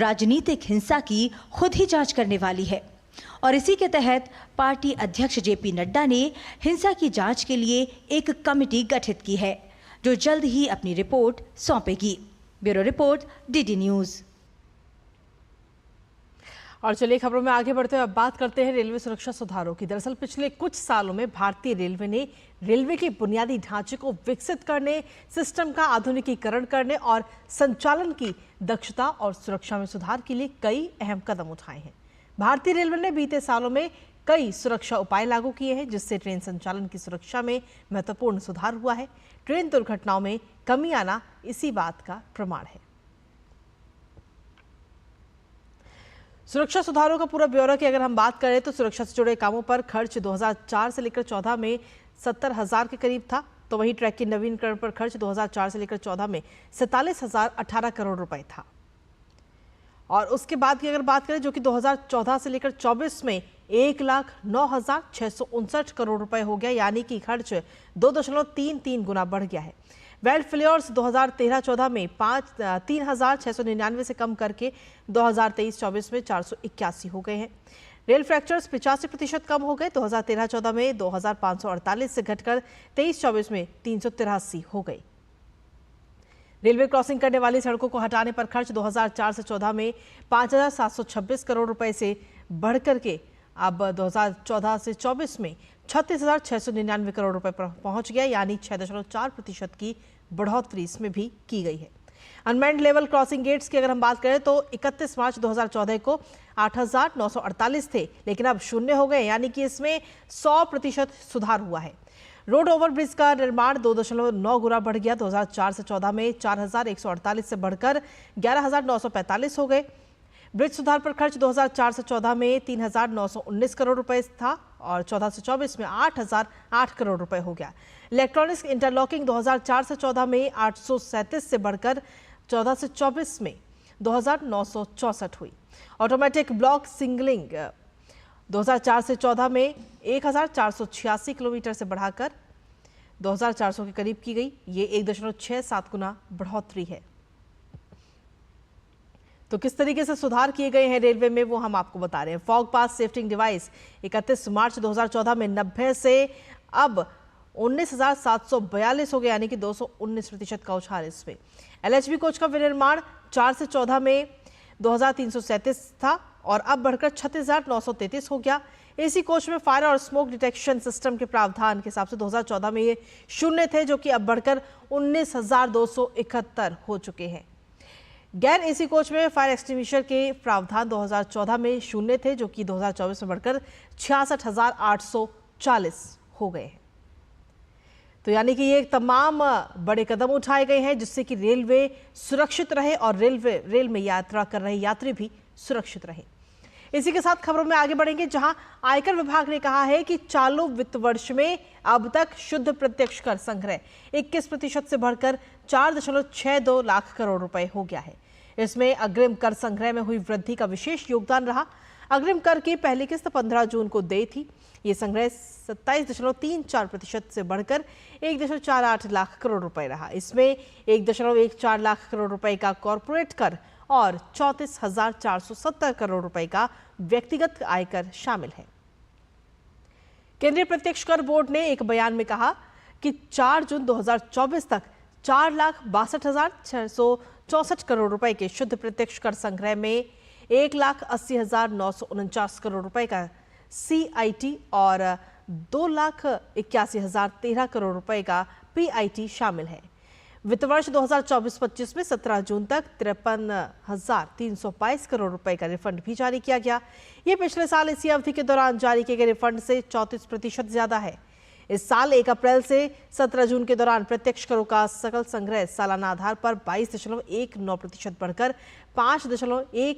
राजनीतिक हिंसा की खुद ही जांच करने वाली है और इसी के तहत पार्टी अध्यक्ष जेपी नड्डा ने हिंसा की जांच के लिए एक कमेटी गठित की है जो जल्द ही अपनी रिपोर्ट सौंपेगी। Bureau report, DD news. और चलिए खबरों में आगे बढ़ते हुए अब बात करते हैं रेलवे सुरक्षा सुधारों की। दरअसल पिछले कुछ सालों में भारतीय रेलवे ने रेलवे के बुनियादी ढांचे को विकसित करने, सिस्टम का आधुनिकीकरण करने और संचालन की दक्षता और सुरक्षा में सुधार के लिए कई अहम कदम उठाए हैं। भारतीय रेलवे ने बीते सालों में कई सुरक्षा उपाय लागू किए हैं जिससे ट्रेन संचालन की सुरक्षा में महत्वपूर्ण सुधार हुआ है। ट्रेन दुर्घटनाओं में कमी आना इसी बात का प्रमाण है। सुरक्षा सुधारों का पूरा ब्यौरा की अगर हम बात करें तो सुरक्षा से जुड़े कामों पर खर्च 2004 से लेकर 14 में 70,000 के करीब था, तो वहीं ट्रैक के नवीनीकरण पर खर्च 2004 से लेकर 14 में 47,018 करोड़ रुपए था। और उसके बाद की अगर बात करें जो कि 2014 से लेकर 24 में 1,09,659 करोड़ रुपए हो गया, यानी कि खर्च 2.33 गुना बढ़ गया है। वेल्ड फेलियर्स 2013-14 में 3,699 से कम करके 2023-24 में 481 हो गए हैं। रेल फ्रैक्चर्स 85% कम हो गए, 2013-14 में 2,548 से घटकर 23-24 में 383 हो गए। रेलवे क्रॉसिंग करने वाली सड़कों को हटाने पर खर्च 2004 से 14 में 5,726 करोड़ रुपए से बढ़कर के अब 2014 से 24 में 36,699 करोड़ रुपए पर पहुंच गया, यानी 6.4% की बढ़ोतरी इसमें भी की गई है। अनमैन्ड लेवल क्रॉसिंग गेट्स की अगर हम बात करें तो 31 मार्च 2014 को 8,948 थे, लेकिन अब 0 हो गए, यानी कि इसमें 100% सुधार हुआ है। रोड ओवरब्रिज का निर्माण 2.9 गुना बढ़ गया, 2004 से 14 में 4,148 से बढ़कर 11,945 हो गए। ब्रिज सुधार पर खर्च 2004 से 14 में 3,919 करोड़ रुपए था और 14 से 24 में 8,008 करोड़ रुपए हो गया। इलेक्ट्रॉनिक्स इंटरलॉकिंग 2004 से 14 में 837 से बढ़कर 14 से 24 में 2,964 हुई। ऑटोमेटिक ब्लॉक सिग्नलिंग 2004 से 14 में 1,486 किलोमीटर से बढ़ाकर 2,400 के करीब की गई। ये 1.67 गुना बढ़ोतरी है। तो किस तरीके से सुधार किए गए हैं रेलवे में वो हम आपको बता रहे हैं। फॉग पास सेफ्टिंग डिवाइस 31 मार्च 2014 में 90 से अब 19,742 हो गया, यानी कि 219% का उछाल इसमें। LHB कोच का विनिर्माण 4 से 14 में 2,337 था और अब बढ़कर 36,933 हो गया। AC कोच में फायर और स्मोक डिटेक्शन सिस्टम के प्रावधान के हिसाब से 2014 में ये 0 थे, जो कि अब बढ़कर 19,271 हो चुके हैं। गैर AC कोच में फायर एक्सटिंग्विशर के प्रावधान 2014 में 0 थे, जो कि 2024 में बढ़कर 66,840 हो गए हैं। तो यानी कि ये तमाम बड़े कदम उठाए गए हैं जिससे कि रेलवे सुरक्षित रहे और रेल में यात्रा कर रहे यात्री भी सुरक्षित रहे। इसी के साथ खबरों में आगे बढ़ेंगे, जहां आयकर विभाग ने कहा है कि चालू वित्त वर्ष में अब तक शुद्ध प्रत्यक्ष कर संग्रह 21% से बढ़कर 4.62 लाख करोड़ रुपए हो गया है। इसमें अग्रिम कर संग्रह में हुई वृद्धि का विशेष योगदान रहा। अग्रिम कर की पहली किस्त 15 जून को दी थी। ये संग्रह 27.34% से बढ़कर 1.48 लाख करोड़ रुपए रहा। इसमें 1.14 लाख करोड़ रुपए का कॉरपोरेट कर और 34,470 करोड़ रुपए का व्यक्तिगत आयकर शामिल है। केंद्रीय प्रत्यक्ष कर बोर्ड ने एक बयान में कहा कि 4 जून 2024 तक 4,62,664 करोड़ रुपए के शुद्ध प्रत्यक्ष कर संग्रह में 1,80,949 करोड़ रुपए का CIT और 2,81,013 करोड़ रुपए का PIT शामिल है। वित्त वर्ष 2024-25 में 17 जून तक 53,322 करोड़ रुपए का रिफंड भी जारी किया गया। ये पिछले साल इसी अवधि के दौरान जारी किए गए रिफंड से 34% ज्यादा है। इस साल 1 अप्रैल से 17 जून के दौरान प्रत्यक्ष करों का सकल संग्रह सालाना आधार पर 22.19% बढ़कर 5.1